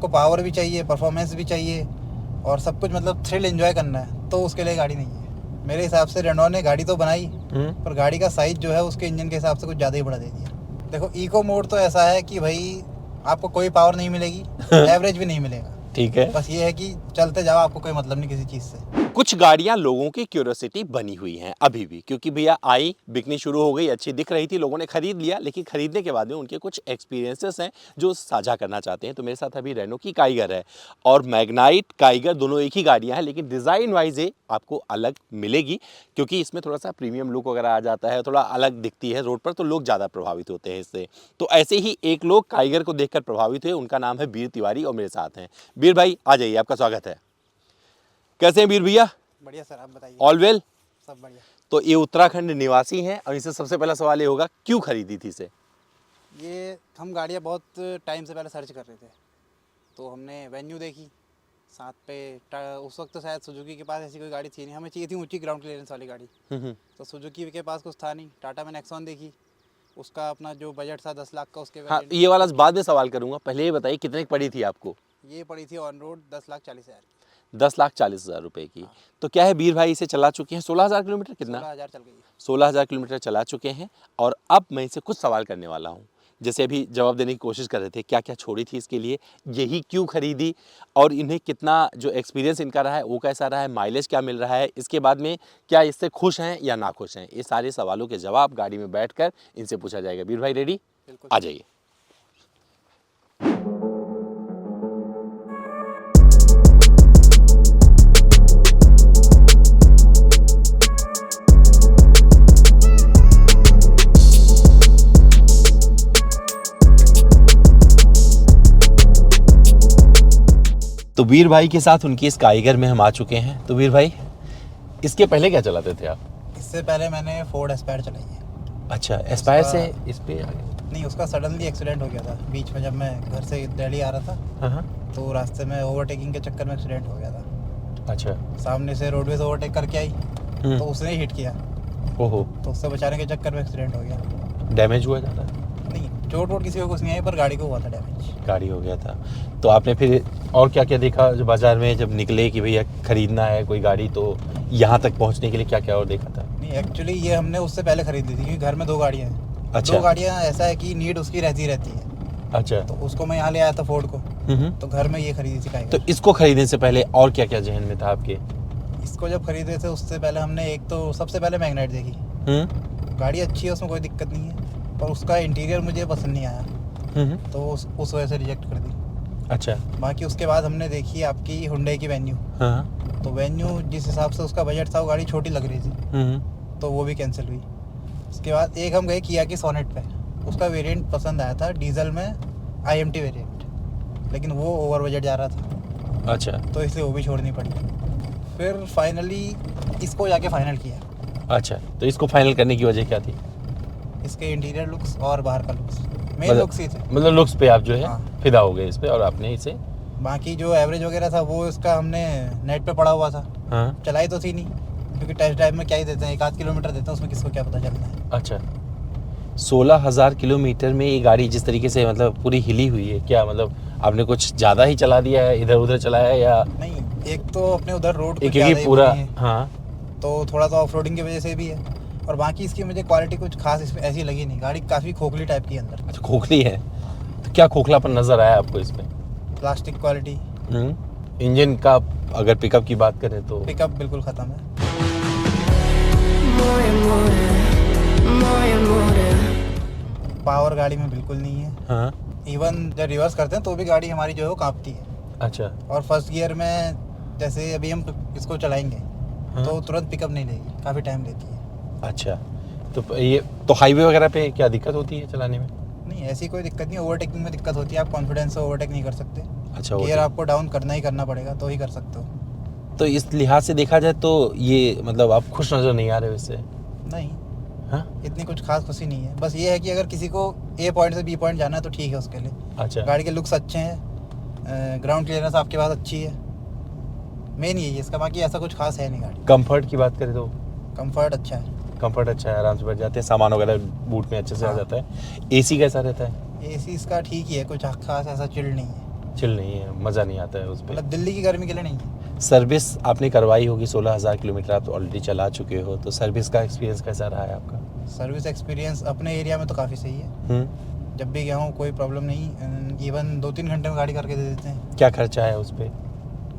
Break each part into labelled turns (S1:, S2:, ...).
S1: आपको पावर भी चाहिए, परफॉर्मेंस भी चाहिए और सब कुछ, मतलब थ्रिल एंजॉय करना है, तो उसके लिए गाड़ी नहीं है मेरे हिसाब से। रेनॉल्ट ने गाड़ी तो बनाई पर गाड़ी का साइज जो है उसके इंजन के हिसाब से कुछ ज़्यादा ही बढ़ा दे दिया। देखो इको मोड तो ऐसा है कि भाई आपको कोई पावर नहीं मिलेगी, एवरेज भी नहीं मिलेगा,
S2: ठीक है।
S1: बस ये है कि चलते जाओ, आपको कोई मतलब नहीं किसी चीज़ से।
S2: कुछ गाड़ियां लोगों की क्यूरियोसिटी बनी हुई हैं अभी भी, क्योंकि भैया आई, बिकनी शुरू हो गई, अच्छी दिख रही थी, लोगों ने खरीद लिया, लेकिन खरीदने के बाद में उनके कुछ एक्सपीरियंसेस हैं जो साझा करना चाहते हैं। तो मेरे साथ अभी रेनो की काइगर है और मैग्नाइट काइगर, दोनों एक ही गाड़ियां हैं, लेकिन डिज़ाइन वाइज ये आपको अलग मिलेगी, क्योंकि इसमें थोड़ा सा प्रीमियम लुक वगैरह आ जाता है, थोड़ा अलग दिखती है रोड पर, तो लोग ज़्यादा प्रभावित होते हैं इससे। तो ऐसे ही एक लोग काइगर को देखकर प्रभावित हुए, उनका नाम है वीर तिवारी और मेरे साथ हैं। वीर भाई आ जाइए, आपका स्वागत है। कैसे हैं वीर भैया?
S1: बढ़िया सर, आप बताइए।
S2: All well?
S1: सब बढ़िया।
S2: तो ये उत्तराखंड निवासी हैं और इनसे सबसे पहला सवाल ये होगा, क्यों खरीदी थी इसे?
S1: ये हम गाड़ियाँ बहुत टाइम से पहले सर्च कर रहे थे, तो हमने वेन्यू देखी साथ पे। उस वक्त तो शायद सुजुकी के पास ऐसी कोई गाड़ी थी नहीं, हमें चाहिए थी ऊंची ग्राउंड क्लियरेंस वाली गाड़ी। तो सुजुकी के पास कुछ था नहीं। टाटा में नेक्सॉन देखी, उसका अपना जो बजट था 10 लाख का, उसके
S2: हाँ, ये वाला बाद में सवाल करूंगा, पहले ये बताइए कितने की पड़ी थी आपको?
S1: ये पड़ी थी ऑन रोड 10,40,000 की।
S2: 10,40,000 रुपए की।
S1: हाँ।
S2: तो क्या है, वीर भाई इसे चला चुके हैं 16,000 किलोमीटर, कितना?
S1: 16,000 चल गई।
S2: 16,000 किलोमीटर चला चुके हैं। और अब मैं इसे कुछ सवाल करने वाला हूँ, जैसे अभी जवाब देने की कोशिश कर रहे थे, क्या क्या छोड़ी थी इसके लिए, यही क्यों खरीदी, और इन्हें कितना जो एक्सपीरियंस इनका रहा है वो कैसा रहा है, माइलेज क्या मिल रहा है, इसके बाद में क्या इससे खुश हैं या ना खुश हैं, ये सारे सवालों के जवाब गाड़ी में बैठकर इनसे पूछा जाएगा। वीर भाई रेडी?
S1: बिल्कुल।
S2: आ जाइए। तो वीर भाई के साथ उनकी इस काइगर में हम आ चुके हैं। तो वीर भाई, इसके पहले क्या चलाते थे आप?
S1: इससे पहले मैंने फोर्ड एस्पायर चलाई है।
S2: अच्छा, एस्पायर से इस पे आ गए?
S1: नहीं, उसका सडनली एक्सीडेंट हो गया था बीच में, जब मैं घर से दिल्ली आ रहा था।
S2: हाँ।
S1: तो रास्ते में ओवरटेकिंग के चक्कर में एक्सीडेंट हो गया था।
S2: अच्छा।
S1: सामने से रोडवेज ओवरटेक करके आई, तो उसने ही हिट किया।
S2: ओहो।
S1: तो उससे बचाने के चक्कर में एक्सीडेंट हो गया।
S2: डैमेज हुआ ज़्यादा?
S1: नहीं, चोट वोट किसी को कुछ नहीं आई, पर गाड़ी को हुआ था डैमेज।
S2: गाड़ी हो गया था। तो आपने फिर और क्या क्या देखा जो बाजार में जब निकले कि भैया खरीदना है कोई गाड़ी, तो यहाँ तक पहुँचने के लिए क्या क्या और देखा था?
S1: नहीं, एक्चुअली ये हमने उससे पहले खरीद ली थी, क्योंकि घर में 2 गाड़ियाँ हैं।
S2: अच्छा।
S1: 2 गाड़ियाँ ऐसा है कि नीड उसकी रहती है।
S2: अच्छा।
S1: तो उसको मैं यहाँ ले आया था फोर्ड को, तो घर में ये खरीदी थी काइगर।
S2: तो इसको खरीदने से पहले और क्या क्या जहन में था आपके?
S1: इसको जब खरीदे थे उससे पहले हमने एक तो सबसे पहले मैग्नाइट देखी। गाड़ी अच्छी है, उसमें कोई दिक्कत नहीं है, पर उसका इंटीरियर मुझे पसंद नहीं आया, तो उस वजह से रिजेक्ट कर दी।
S2: अच्छा।
S1: बाकी उसके बाद हमने देखी आपकी हुंडई की वेन्यू।
S2: हाँ।
S1: तो वेन्यू जिस हिसाब से उसका बजट था, वो गाड़ी छोटी लग रही थी, तो वो भी कैंसिल हुई। उसके बाद एक हम गए किया की सोनेट पे, उसका वेरिएंट पसंद आया था, डीजल में IMT वेरिएंट, लेकिन वो ओवर बजट जा रहा था।
S2: अच्छा।
S1: तो इसलिए वो भी छोड़नी पड़ी। फिर फाइनली इसको जाके फाइनल किया।
S2: अच्छा, तो इसको फाइनल करने की वजह क्या थी?
S1: इसके इंटीरियर लुक्स और बाहर का लुक्स, मेन लुक्स ही थे।
S2: मतलब लुक्स पे आप जो है
S1: हाँ।
S2: फिदा हो गए इस पे, और आपने इसे
S1: बाकी जो एवरेज वगैरह था वो इसका हमने नेट पे पड़ा हुआ था।
S2: हाँ।
S1: चलाई तो थी नहीं, क्योंकि टेस्ट ड्राइव में क्या ही देते हैं, 1-8 किलोमीटर देते हैं, उसमें किसको क्या पता चलता है।
S2: अच्छा, 16,000 किलोमीटर में ये गाड़ी जिस तरीके से मतलब पूरी हिली हुई है, क्या मतलब आपने कुछ ज़्यादा ही चला दिया है, इधर उधर चलाया है या?
S1: नहीं, एक तो अपने उधर रोड कुछ
S2: क्योंकि
S1: ज़्यादा ही
S2: पूरा
S1: बनी है,
S2: हाँ,
S1: तो थोड़ा सा ऑफ रोडिंग की वजह से भी है। और बाकी इसकी मुझे क्वालिटी कुछ खास इसमें ऐसी लगी नहीं, गाड़ी काफ़ी खोखली टाइप की है अंदर।
S2: अच्छा खोखली है, तो क्या खोखलापन नज़र आया आपको इसमें?
S1: Plastic quality.
S2: इंजन का अगर पिकअप की बात करें तो
S1: पिकअप बिल्कुल ख़त्म है। पावर गाड़ी में बिल्कुल नहीं है।
S2: हाँ।
S1: इवन जब रिवर्स करते हैं तो भी गाड़ी हमारी जो है वो कांपती है।
S2: अच्छा।
S1: और फर्स्ट गियर में जैसे अभी हम इसको चलाएंगे,
S2: हाँ।
S1: तो तुरंत पिकअप नहीं लेगी, काफ़ी टाइम लेती है।
S2: अच्छा, तो ये तो हाईवे वगैरह पे क्या दिक्कत होती है चलाने में?
S1: नहीं, ऐसी कोई दिक्कत नहीं, ओवरटेकिंग में दिक्कत होती है, आप कॉन्फिडेंस से ओवरटेक नहीं कर सकते।
S2: अच्छा,
S1: गियर आपको डाउन करना ही करना पड़ेगा, तो ही कर सकते हो।
S2: तो इस लिहाज से देखा जाए तो ये मतलब आप खुश नज़र नहीं आ रहे हो इससे?
S1: नहीं।
S2: हाँ।
S1: इतनी कुछ खास खुशी नहीं है, बस ये है कि अगर किसी को A पॉइंट से B पॉइंट जाना है तो ठीक है उसके लिए।
S2: अच्छा।
S1: गाड़ी के लुक्स अच्छे हैं, ग्राउंड क्लियरेंस आपके पास अच्छी है, मेन यही है इसका, बाकी ऐसा कुछ खास है नहीं। गाड़ी
S2: कंफर्ट की बात करें तो
S1: कंफर्ट अच्छा है।
S2: कंफर्ट अच्छा है, आराम से बैठ जाते हैं, सामान वगैरह बूट में अच्छे से आ
S1: हाँ।
S2: जाता है। AC कैसा रहता है?
S1: AC इसका ठीक ही है, कुछ खास ऐसा चिल्ड नहीं है।
S2: चिल नहीं है, मज़ा नहीं आता है उस पर।
S1: मतलब दिल्ली की गर्मी के लिए नहीं है।
S2: सर्विस आपने करवाई होगी, 16,000 किलोमीटर आप ऑलरेडी चला चुके हो, तो सर्विस का एक्सपीरियंस कैसा रहा है आपका?
S1: सर्विस एक्सपीरियंस अपने एरिया में तो काफ़ी सही है। जब भी गया हूँ कोई प्रॉब्लम नहीं, इवन 2-3 घंटे में गाड़ी करके दे देते हैं।
S2: क्या खर्चा है उस पर?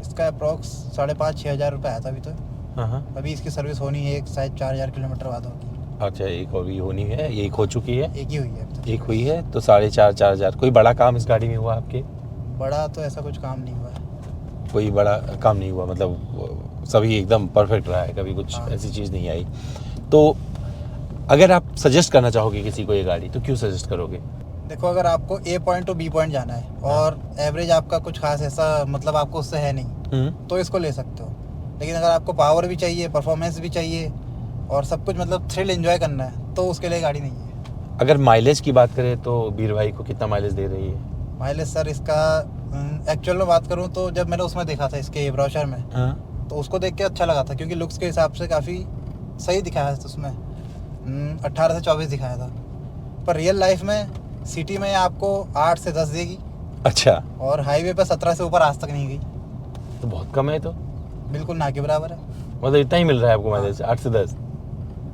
S1: इसका अप्रॉक्स 5,500-6 हज़ार रुपये आया था अभी तो।
S2: हाँ।
S1: अभी इसकी सर्विस होनी है, एक शायद 4,000 किलोमीटर बाद होगी।
S2: अच्छा, एक और भी होनी है, एक हो चुकी है?
S1: एक ही हुई है अब तक।
S2: एक हुई है, तो 4,500-4,000। कोई बड़ा काम इस गाड़ी में हुआ आपके?
S1: बड़ा तो ऐसा कुछ काम नहीं हुआ है।
S2: कोई बड़ा काम नहीं हुआ, मतलब सभी एकदम परफेक्ट रहा है, कभी कुछ
S1: हाँ।
S2: ऐसी चीज़ नहीं आई। तो अगर आप सजेस्ट करना चाहोगे किसी को ये गाड़ी, तो क्यों सजेस्ट करोगे?
S1: देखो, अगर आपको ए पॉइंट टू बी पॉइंट जाना है और एवरेज आपका कुछ खास ऐसा मतलब आपको उससे है नहीं, तो इसको ले सकते हो। लेकिन अगर आपको पावर भी चाहिए, परफॉर्मेंस भी चाहिए और सब कुछ मतलब थ्रिल एंजॉय करना है, तो उसके लिए गाड़ी नहीं है।
S2: अगर माइलेज की बात करें तो वीर भाई को कितना माइलेज दे रही है?
S1: माइलेज सर इसका एक्चुअल में बात करूँ तो जब मैंने उसमें देखा था इसके ब्रोशर में,
S2: हाँ।
S1: तो उसको देख के अच्छा लगा था, क्योंकि लुक्स के हिसाब से काफ़ी सही दिखाया था उसमें। 18 से 24 दिखाया था, पर रियल लाइफ में सिटी में आपको 8 से 10 देगी।
S2: अच्छा,
S1: और हाईवे पर 17 से ऊपर आज तक नहीं गई।
S2: तो बहुत कम है। तो
S1: बिल्कुल ना के बराबर है।
S2: मतलब इतना ही मिल रहा है आपको माइलेज, 8 से 10?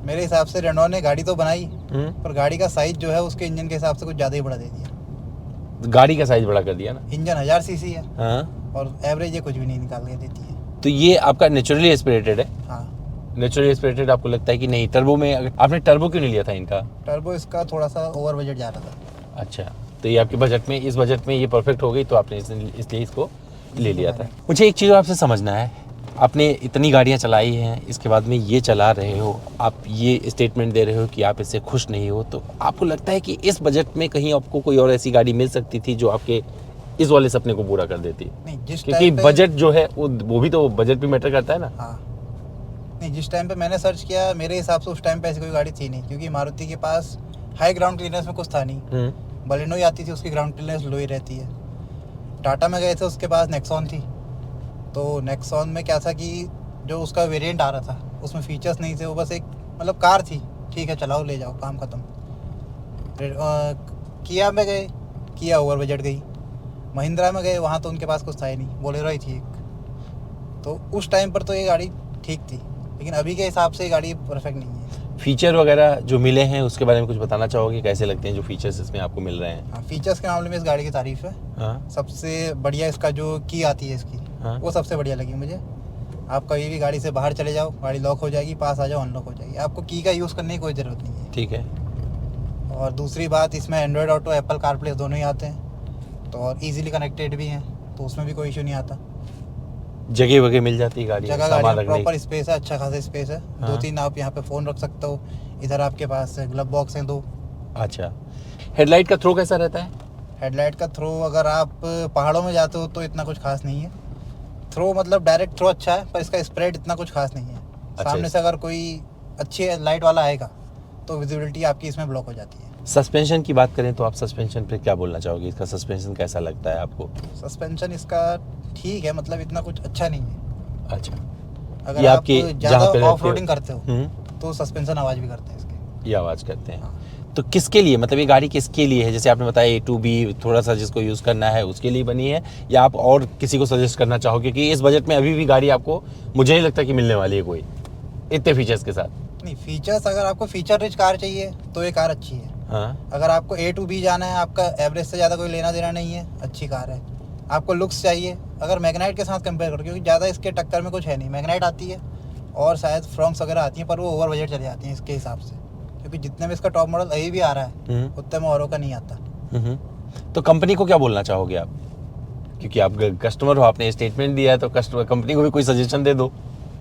S1: मेरे हिसाब से रेनॉल्ट ने गाड़ी तो बनाई, पर गाड़ी का साइज जो है उसके इंजन के हिसाब से कुछ ज़्यादा ही बढ़ा दे दिया।
S2: गाड़ी का साइज बड़ा कर दिया ना।
S1: इंजन 1000 सीसी है
S2: हाँ।
S1: और एवरेज ये कुछ भी नहीं निकाल के देती है।
S2: तो ये आपका नेचुरली एस्पिरेटेड है?
S1: हाँ।
S2: नेचुरली एस्पिरेटेड आपको लगता है कि नहीं? टर्बो में आपने टर्बो क्यों नहीं लिया था इनका?
S1: टर्बो इसका थोड़ा सा ओवर बजट जा रहा था।
S2: अच्छा, तो ये आपके बजट में, इस बजट में ये परफेक्ट हो गई, तो आपने इसलिए इसको ले लिया था। मुझे एक चीज़ आपसे समझना है, आपने इतनी गाड़ियाँ चलाई हैं, इसके बाद में ये चला रहे हो, आप ये स्टेटमेंट दे रहे हो कि आप इससे खुश नहीं हो, तो आपको लगता है कि इस बजट में कहीं आपको कोई और ऐसी गाड़ी मिल सकती थी जो आपके इस वाले सपने को पूरा कर देती?
S1: नहीं, जिस
S2: क्योंकि
S1: टाइम पे
S2: बजट जो है वो भी तो बजट भी मैटर करता है ना।
S1: हाँ, नहीं, जिस टाइम पे मैंने सर्च किया मेरे हिसाब से उस टाइम पे ऐसी कोई गाड़ी थी नहीं, क्योंकि मारुति के पास हाई ग्राउंड क्लियरेंस में कुछ था नहीं। बलेनो ही आती थी, उसकी ग्राउंड क्लियरेंस लो ही रहती है। टाटा में गए थे, उसके पास नेक्सॉन थी। तो नेक्सॉन में क्या था कि जो उसका वेरिएंट आ रहा था उसमें फीचर्स नहीं थे, वो बस एक मतलब कार थी, ठीक है चलाओ ले जाओ काम ख़त्म। किया में गए, किया ओवर बजट गई। महिंद्रा में गए, वहाँ तो उनके पास कुछ था ही नहीं, बोलेरो ही थी एक। तो उस टाइम पर तो ये गाड़ी ठीक थी, लेकिन अभी के हिसाब से ये गाड़ी परफेक्ट नहीं है।
S2: फीचर वगैरह जो मिले हैं उसके बारे में कुछ बताना चाहोगे? कैसे लगते हैं जो फीचर्स इसमें आपको मिल रहे हैं?
S1: हाँ, फीचर्स के मामले में इस गाड़ी की तारीफ है।
S2: हाँ।
S1: सबसे बढ़िया इसका जो की आती है इसकी,
S2: हाँ।
S1: वो सबसे बढ़िया लगी मुझे। आप कभी भी गाड़ी से बाहर चले जाओ, गाड़ी लॉक हो जाएगी, पास आ जाओ अनलॉक हो जाएगी, आपको की का यूज़ करने की कोई ज़रूरत नहीं है।
S2: ठीक है।
S1: और दूसरी बात, इसमें एंड्रॉयड ऑटो, एप्पल कारप्ले दोनों ही आते हैं, तो और इजीली कनेक्टेड भी हैं, तो उसमें भी कोई इशू नहीं आता।
S2: जगह वगैरह मिल जाती है गाड़ी,
S1: जगह
S2: सामान
S1: गाड़ी में
S2: रखने की?
S1: प्रॉपर स्पेस है, अच्छा खासा स्पेस है।
S2: हाँ।
S1: 2-3 आप यहाँ पे फ़ोन रख सकते हो। इधर आपके पास ग्लव बॉक्स हैं 2।
S2: अच्छा, हेडलाइट का थ्रो कैसा रहता है?
S1: हेडलाइट का थ्रो अगर आप पहाड़ों में जाते हो तो इतना कुछ खास नहीं है। थ्रो मतलब डायरेक्ट थ्रो अच्छा है, पर इसका स्प्रेड इतना कुछ खास नहीं है।
S2: अच्छा।
S1: सामने से अगर कोई अच्छी लाइट वाला आएगा तो विजिबिलिटी आपकी इसमें ब्लॉक हो जाती है।
S2: सस्पेंशन की बात करें तो आप सस्पेंशन पे क्या बोलना चाहोगे? इसका सस्पेंशन कैसा लगता है आपको?
S1: सस्पेंशन इसका ठीक है, मतलब इतना कुछ अच्छा नहीं है।
S2: अच्छा,
S1: अगर
S2: ये
S1: आप
S2: आपके
S1: ज़्यादा
S2: जहाँ पे रहते हो?
S1: ऑफ रोडिंग करते हो तो सस्पेंशन आवाज़ भी करते हैं इसके।
S2: ये आवाज़ करते हैं।
S1: हाँ।
S2: तो किसके लिए, मतलब ये गाड़ी किसके लिए है? जैसे आपने बताया A to B थोड़ा सा जिसको यूज़ करना है उसके लिए बनी है, या आप और किसी को सजेस्ट करना चाहोगे कि इस बजट में अभी भी गाड़ी आपको, मुझे नहीं लगता कि मिलने वाली है कोई इतने फीचर्स के साथ?
S1: नहीं, फीचर्स अगर आपको फीचर रिच कार चाहिए तो ये कार अच्छी है।
S2: हाँ।
S1: अगर आपको A to B जाना है, आपका एवरेज से ज़्यादा कोई लेना देना नहीं है, अच्छी कार है। आपको लुक्स चाहिए, अगर मैग्नाइट के साथ कंपेयर करो, क्योंकि ज़्यादा इसके टक्कर में कुछ है नहीं। मैग्नाइट आती है और शायद फ्रॉन्क्स वगैरह आती हैं, पर वो ओवर बजट चली जाती हैं इसके हिसाब से, क्योंकि जितने में इसका टॉप मॉडल अभी भी आ रहा है उतने में औरों का नहीं आता।
S2: तो कंपनी को क्या बोलना चाहोगे आप? क्योंकि आप कस्टमर हो, आपने स्टेटमेंट दिया है, तो कस्टमर कंपनी को भी कोई सजेशन दे दो।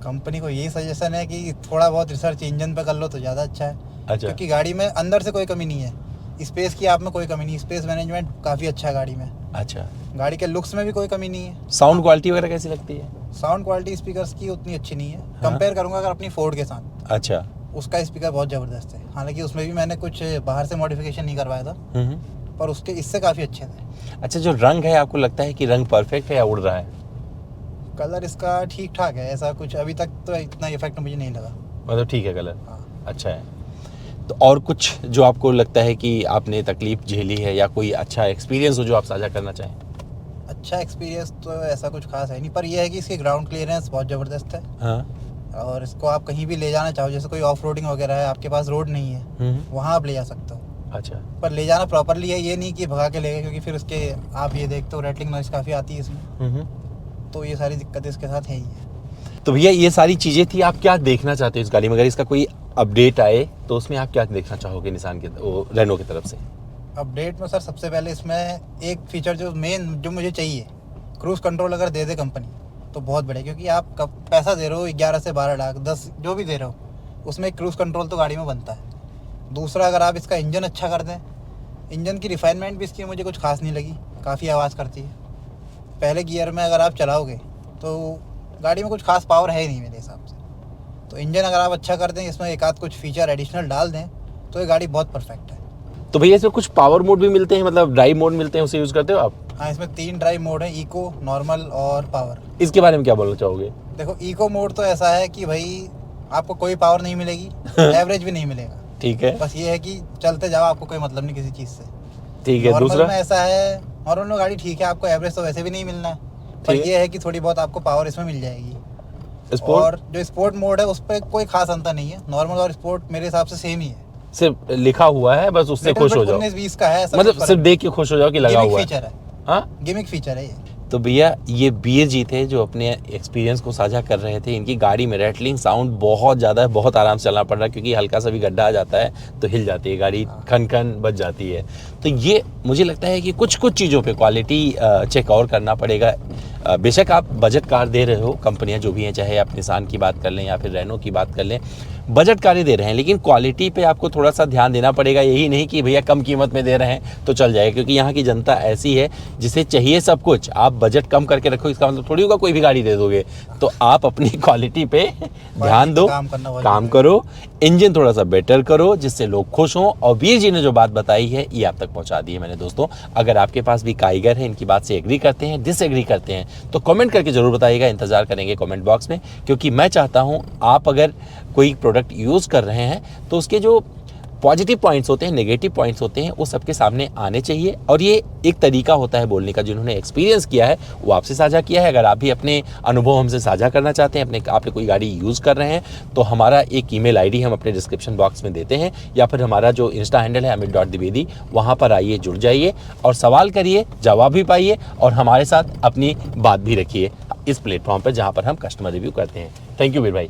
S1: कंपनी को यही सजेशन है कि थोड़ा बहुत रिसर्च इंजन पे कर लो तो ज़्यादा अच्छा है।
S2: अच्छा।
S1: क्योंकि गाड़ी में अंदर से कोई कमी नहीं है, स्पेस की आप में कोई कमी नहीं, स्पेस मैनेजमेंट काफ़ी अच्छा है गाड़ी में।
S2: अच्छा,
S1: गाड़ी के लुक्स में भी कोई कमी नहीं है।
S2: साउंड क्वालिटी वगैरह कैसी लगती है?
S1: साउंड क्वालिटी स्पीकर्स की उतनी अच्छी नहीं है। कंपेयर करूंगा अगर अपनी फोर्ड के साथ,
S2: अच्छा।
S1: उसका स्पीकर बहुत ज़बरदस्त है। हालांकि उसमें भी मैंने कुछ बाहर से मॉडिफिकेशन नहीं करवाया था, पर उसके इससे काफ़ी अच्छे थे।
S2: अच्छा, जो रंग है आपको लगता है कि रंग परफेक्ट है या उड़ रहा है?
S1: कलर इसका ठीक ठाक है, ऐसा कुछ अभी तक तो इतना इफेक्ट मुझे नहीं लगा।
S2: मतलब ठीक है कलर?
S1: हाँ।
S2: अच्छा है। तो और कुछ जो आपको लगता है कि आपने तकलीफ झेली है या कोई अच्छा एक्सपीरियंस हो जो आप साझा करना चाहें?
S1: अच्छा एक्सपीरियंस तो ऐसा कुछ खास है नहीं, पर यह है कि इसकी ग्राउंड क्लियरेंस बहुत ज़बरदस्त है।
S2: हाँ।
S1: और इसको आप कहीं भी ले जाना चाहो, जैसे कोई ऑफ रोडिंग वगैरह है, आपके पास रोड नहीं है, वहाँ आप ले जा सकते हो।
S2: अच्छा।
S1: पर ले जाना प्रॉपरली है, ये नहीं कि भगा के ले गए, क्योंकि फिर उसके आप ये देखते हो रेटलिंग नॉइस काफ़ी आती है इसमें, तो ये सारी दिक्कतें इसके साथ है ही है।
S2: तो भैया ये सारी चीज़ें थी, आप क्या देखना चाहते हो इस गाड़ी में? अगर इसका कोई अपडेट आए तो उसमें आप क्या देखना चाहोगे निसान के रेनो की तरफ से?
S1: अपडेट में सर सबसे पहले इसमें एक फीचर जो मेन जो मुझे चाहिए, क्रूज़ कंट्रोल अगर दे दे कंपनी तो बहुत बढ़िया, क्योंकि आप कब पैसा दे रहे हो 11 से 12 लाख 10 जो भी दे रहे हो, उसमें एक क्रूज़ कंट्रोल तो गाड़ी में बनता है। दूसरा, अगर आप इसका इंजन अच्छा कर दें, इंजन की रिफाइनमेंट भी इसकी मुझे कुछ खास नहीं लगी, काफ़ी आवाज़ करती है। पहले गियर में अगर आप चलाओगे तो गाड़ी में कुछ खास पावर है ही नहीं मेरे हिसाब से। तो इंजन अगर आप अच्छा कर दें, इसमें एक आध कुछ फीचर एडिशनल डाल दें, तो ये गाड़ी बहुत परफेक्ट है।
S2: तो भैया इसमें कुछ पावर मोड भी मिलते हैं, मतलब ड्राइव मोड मिलते हैं, उसे यूज़ करते हो आप?
S1: हाँ, इसमें 3 ड्राइव मोड है, इको, नॉर्मल और पावर।
S2: इसके बारे में क्या बोलना चाहोगे?
S1: देखो, इको मोड तो ऐसा है कि भाई आपको कोई पावर नहीं मिलेगी, एवरेज भी नहीं मिलेगा।
S2: ठीक है।
S1: बस ये है कि चलते जाओ, आपको कोई मतलब नहीं किसी चीज़ से।
S2: ठीक है।
S1: नॉर्मल
S2: दूसरा
S1: में ऐसा है, नॉर्मल में गाड़ी ठीक है, आपको एवरेज तो वैसे भी नहीं मिलना है, पर
S2: ठीक है।
S1: ये है कि थोड़ी बहुत आपको पावर इसमें मिल जाएगी।
S2: स्पोर्ट?
S1: और जो स्पोर्ट मोड है उस पर कोई खास अंतर नहीं है, नॉर्मल और स्पोर्ट मेरे हिसाब से सेम ही है।
S2: सिर्फ लिखा हुआ है, बस उससे खुश हो जाओ।
S1: 19-20 का है,
S2: मतलब सिर्फ देख के खुश हो जाओ कि लगा हुआ है।
S1: फीचर है।
S2: हाँ,
S1: गिमिक फीचर है ये।
S2: तो भैया ये बीर जी थे जो अपने एक्सपीरियंस को साझा कर रहे थे। इनकी गाड़ी में रैटलिंग साउंड बहुत ज़्यादा है, बहुत आराम से चलना पड़ रहा है, क्योंकि हल्का सा भी गड्ढा आ जाता है तो हिल जाती है गाड़ी, खन खन बच जाती है। तो ये मुझे लगता है कि कुछ कुछ चीज़ों पे क्वालिटी चेक और करना पड़ेगा। बेशक आप बजट कार दे रहे हो, कंपनियां जो भी हैं, चाहे आप निसान की बात कर लें या फिर रेनो की बात कर लें, बजट कारें दे रहे हैं, लेकिन क्वालिटी पे आपको थोड़ा सा ध्यान देना पड़ेगा। यही नहीं कि भैया कम कीमत में दे रहे हैं तो चल जाएगा, क्योंकि यहाँ की जनता ऐसी है जिसे चाहिए सब कुछ। आप बजट कम करके रखो, इसका मतलब थोड़ी होगा कोई भी गाड़ी दे दोगे। तो आप अपनी क्वालिटी पे ध्यान दो, काम करो, इंजन थोड़ा सा बेटर करो, जिससे लोग खुश हों। और वीर जी ने जो बात बताई है ये आप तक पहुँचा दी है मैंने। दोस्तों, अगर आपके पास भी कारीगर है, इनकी बात से एग्री करते हैं, डिसएग्री करते हैं, तो कमेंट करके ज़रूर बताइएगा। इंतज़ार करेंगे कमेंट बॉक्स में, क्योंकि मैं चाहता हूँ आप अगर कोई प्रोडक्ट यूज़ कर रहे हैं तो उसके जो पॉजिटिव पॉइंट्स होते हैं, नेगेटिव पॉइंट्स होते हैं, वो सबके सामने आने चाहिए। और ये एक तरीका होता है बोलने का, जिन्होंने एक्सपीरियंस किया है वो आपसे साझा किया है। अगर आप भी अपने अनुभव हमसे साझा करना चाहते हैं, आपने कोई गाड़ी यूज़ कर रहे हैं, तो हमारा एक ईमेल आईडी हम अपने डिस्क्रिप्शन बॉक्स में देते हैं, या फिर हमारा जो इंस्टा हैंडल है amit.dwivedi, वहाँ पर आइए, जुड़ जाइए और सवाल करिए, जवाब भी पाइए, और हमारे साथ अपनी बात भी रखिए इस प्लेटफॉर्म पर जहाँ पर हम कस्टमर रिव्यू करते हैं। थैंक यू वीर भाई।